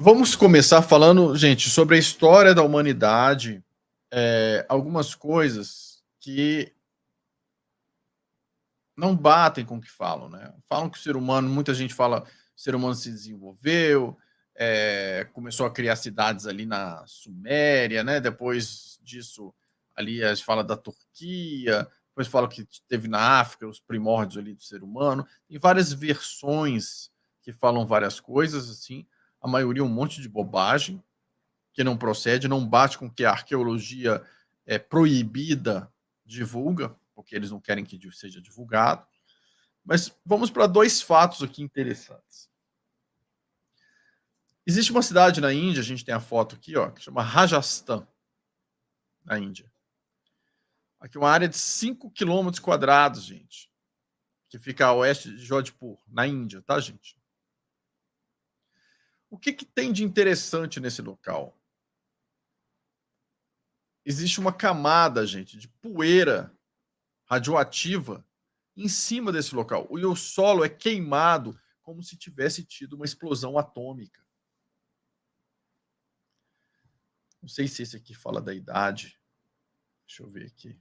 Vamos começar falando, gente, sobre a história da humanidade, algumas coisas que não batem com o que falam, né. Falam que o ser humano muita gente fala, o ser humano se desenvolveu, começou a criar cidades ali na Suméria, né, depois disso, ali a gente fala da Turquia, depois fala que teve na África os primórdios ali do ser humano. Tem várias versões que falam várias coisas, assim, a maioria um monte de bobagem, que não procede, não bate com o que a arqueologia proibida divulga, porque eles não querem que seja divulgado. Mas vamos para dois fatos aqui interessantes. Existe uma cidade na Índia, a gente tem a foto aqui, ó, que chama Rajasthan, na Índia. Aqui uma área de 5 quilômetros quadrados, gente, que fica a oeste de Jodhpur, na Índia, tá, gente? O que tem de interessante nesse local? Existe uma camada, gente, de poeira radioativa em cima desse local. E o solo é queimado como se tivesse tido uma explosão atômica. Não sei se esse aqui fala da idade. Deixa eu ver aqui.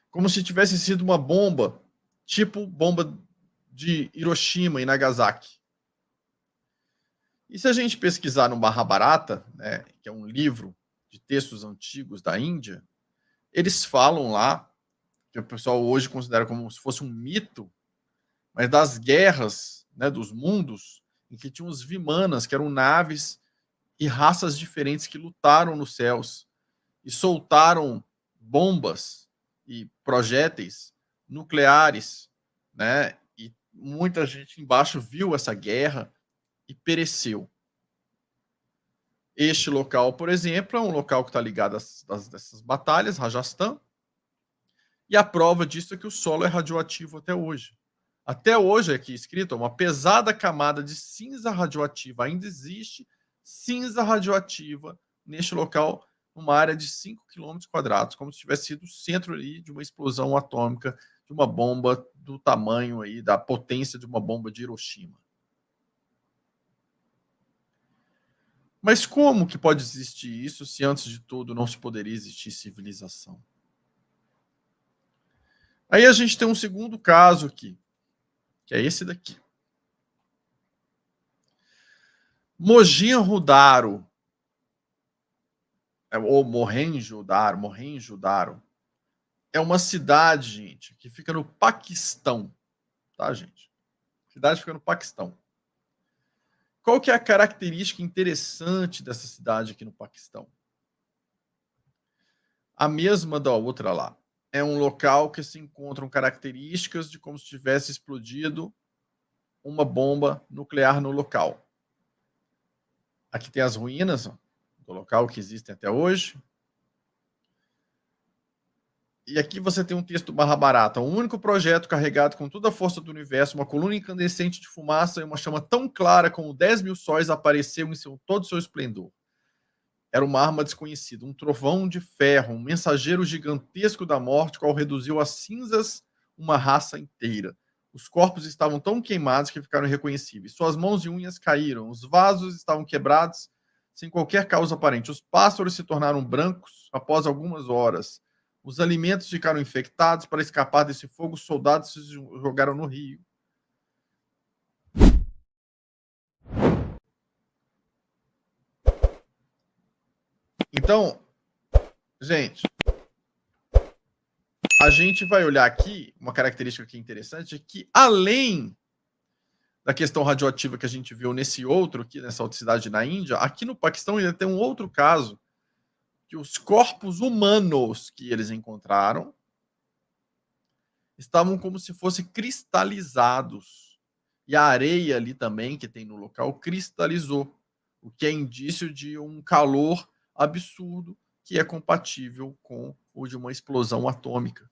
Como se tivesse sido uma bomba, tipo bomba de Hiroshima e Nagasaki. E se a gente pesquisar no Mahabharata, né, que é um livro de textos antigos da Índia, eles falam lá, que o pessoal hoje considera como se fosse um mito, mas das guerras, né, dos mundos, em que tinham os Vimanas, que eram naves e raças diferentes que lutaram nos céus e soltaram bombas e projéteis nucleares, né? E muita gente embaixo viu essa guerra e pereceu. Este local, por exemplo, é um local que está ligado dessas batalhas, Rajasthan, e a prova disso é que o solo é radioativo até hoje. Até hoje, aqui escrito, uma pesada camada de cinza radioativa ainda existe, cinza radioativa neste local, numa área de 5 quilômetros quadrados, como se tivesse sido o centro ali de uma explosão atômica, de uma bomba do tamanho aí, da potência de uma bomba de Hiroshima. Mas como que pode existir isso se antes de tudo não se poderia existir civilização? Aí a gente tem um segundo caso aqui, que é esse daqui. Mohenjo-Daro, ou Mohenjo-Daro, é uma cidade, gente, que fica no Paquistão, tá, gente? A cidade fica no Paquistão. Qual que é a característica interessante dessa cidade aqui no Paquistão? A mesma da outra lá. É um local que se encontram características de como se tivesse explodido uma bomba nuclear no local. Aqui tem as ruínas do local que existem até hoje. E aqui você tem um texto do Mahabharata, um único projeto carregado com toda a força do universo, uma coluna incandescente de fumaça e uma chama tão clara como 10.000 sóis apareceu em todo o seu esplendor. Era uma arma desconhecida, um trovão de ferro, um mensageiro gigantesco da morte, qual reduziu a cinzas uma raça inteira. Os corpos estavam tão queimados que ficaram irreconhecíveis. Suas mãos e unhas caíram, os vasos estavam quebrados sem qualquer causa aparente. Os pássaros se tornaram brancos após algumas horas. Os alimentos ficaram infectados. Para escapar desse fogo, os soldados se jogaram no rio. Então, gente, a gente vai olhar aqui, uma característica que é interessante, é que além da questão radioativa que a gente viu nesse outro aqui, nessa outra cidade na Índia, aqui no Paquistão ainda tem um outro caso, que os corpos humanos que eles encontraram estavam como se fossem cristalizados. E a areia ali também, que tem no local, cristalizou, o que é indício de um calor absurdo que é compatível com o de uma explosão atômica.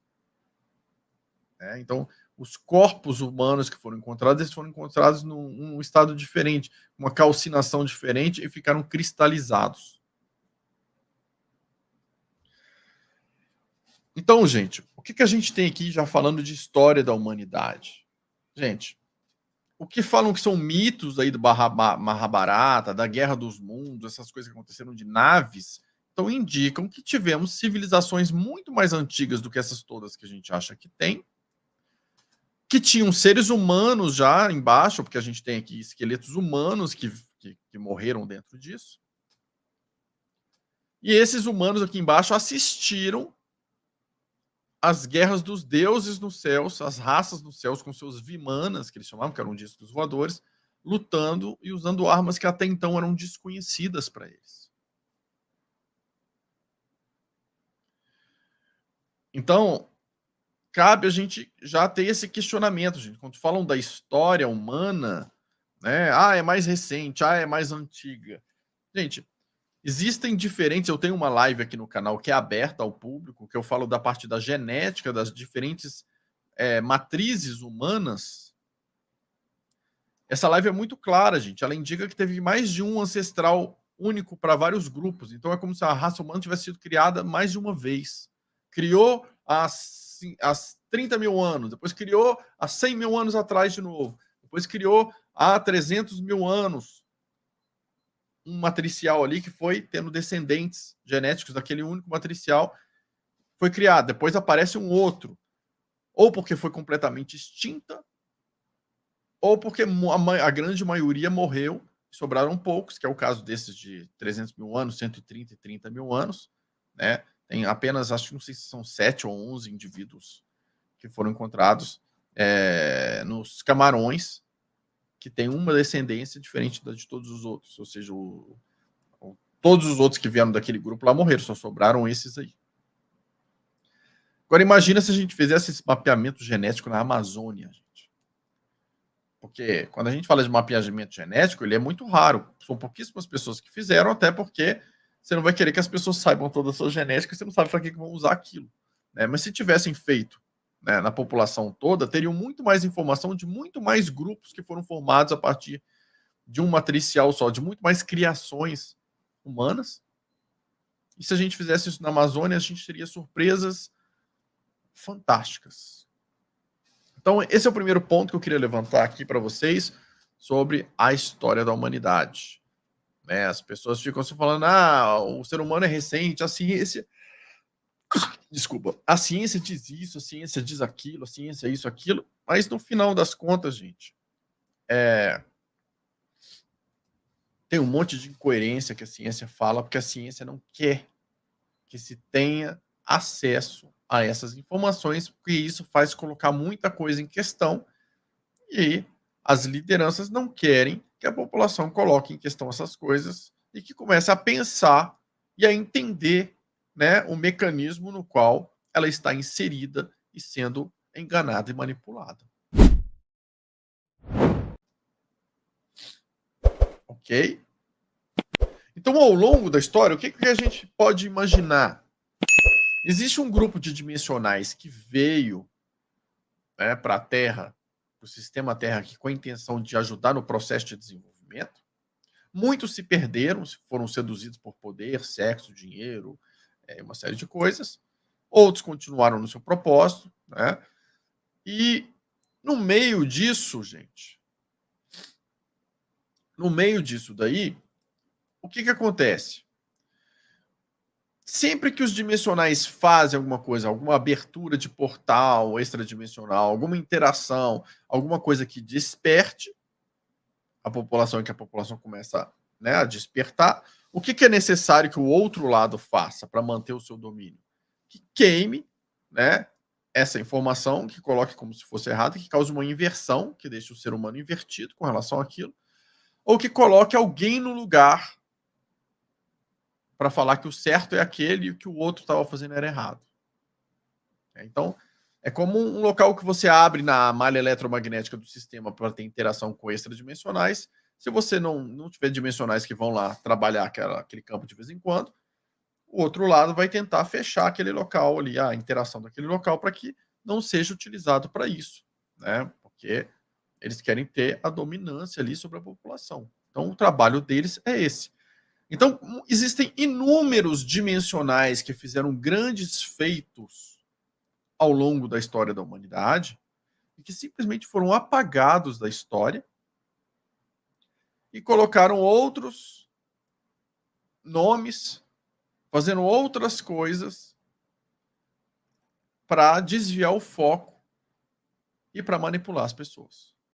Então, os corpos humanos que foram encontrados, eles foram encontrados num estado diferente, uma calcinação diferente e ficaram cristalizados. Então, gente, o que a gente tem aqui já falando de história da humanidade? Gente, o que falam que são mitos aí do Mahabharata, da Guerra dos Mundos, essas coisas que aconteceram de naves, então indicam que tivemos civilizações muito mais antigas do que essas todas que a gente acha que tem, que tinham seres humanos já embaixo, porque a gente tem aqui esqueletos humanos que morreram dentro disso. E esses humanos aqui embaixo assistiram as guerras dos deuses nos céus, as raças nos céus com seus vimanas, que eles chamavam, que eram discos voadores, lutando e usando armas que até então eram desconhecidas para eles. Então, cabe a gente já ter esse questionamento, gente. Quando falam da história humana, né? É mais recente, é mais antiga. Gente, existem diferentes. Eu tenho uma live aqui no canal que é aberta ao público, que eu falo da parte da genética, das diferentes matrizes humanas. Essa live é muito clara, gente. Ela indica que teve mais de um ancestral único para vários grupos. Então é como se a raça humana tivesse sido criada mais de uma vez. Criou há 30 mil anos, depois criou há 100 mil anos atrás de novo, depois criou há 300 mil anos um matricial ali que foi tendo descendentes genéticos daquele único matricial, foi criado. Depois aparece um outro, ou porque foi completamente extinta, ou porque a grande maioria morreu, sobraram poucos, que é o caso desses de 300 mil anos, 130 e 30 mil anos, né? Tem apenas, acho que não sei se são 7 ou 11 indivíduos que foram encontrados nos Camarões, que tem uma descendência diferente da de todos os outros, ou seja, todos os outros que vieram daquele grupo lá morreram, só sobraram esses aí. Agora imagina se a gente fizesse esse mapeamento genético na Amazônia, gente. Porque quando a gente fala de mapeamento genético, ele é muito raro. São pouquíssimas pessoas que fizeram, até porque você não vai querer que as pessoas saibam toda a sua genética, você não sabe para que vão usar aquilo. Né? Mas se tivessem feito, né, na população toda, teriam muito mais informação de muito mais grupos que foram formados a partir de um matricial só, de muito mais criações humanas. E se a gente fizesse isso na Amazônia, a gente teria surpresas fantásticas. Então, esse é o primeiro ponto que eu queria levantar aqui para vocês sobre a história da humanidade. Né? As pessoas ficam se falando, o ser humano é recente, a ciência... Desculpa, a ciência diz isso, a ciência diz aquilo, a ciência é isso, aquilo, mas no final das contas, gente, tem um monte de incoerência que a ciência fala, porque a ciência não quer que se tenha acesso a essas informações, porque isso faz colocar muita coisa em questão e as lideranças não querem que a população coloque em questão essas coisas e que comece a pensar e a entender, né, o mecanismo no qual ela está inserida e sendo enganada e manipulada. Ok? Então, ao longo da história, o que a gente pode imaginar? Existe um grupo de dimensionais que veio, né, para a Terra, para o sistema Terra, aqui, com a intenção de ajudar no processo de desenvolvimento. Muitos se perderam, foram seduzidos por poder, sexo, dinheiro, uma série de coisas. Outros continuaram no seu propósito, né? E no meio disso, gente, no meio disso daí, o que acontece? Sempre que os dimensionais fazem alguma coisa, alguma abertura de portal extradimensional, alguma interação, alguma coisa que desperte a população, e que a população começa, né, a despertar, o que é necessário que o outro lado faça para manter o seu domínio? Que queime, né, essa informação, que coloque como se fosse errado, que cause uma inversão, que deixe o ser humano invertido com relação àquilo, ou que coloque alguém no lugar para falar que o certo é aquele e o que o outro estava fazendo era errado. Então, é como um local que você abre na malha eletromagnética do sistema para ter interação com extradimensionais. Se você não tiver dimensionais que vão lá trabalhar aquele campo de vez em quando, o outro lado vai tentar fechar aquele local ali, a interação daquele local, para que não seja utilizado para isso, né? Porque eles querem ter a dominância ali sobre a população. Então, o trabalho deles é esse. Então, existem inúmeros dimensionais que fizeram grandes feitos ao longo da história da humanidade e que simplesmente foram apagados da história, e colocaram outros nomes, fazendo outras coisas para desviar o foco e para manipular as pessoas.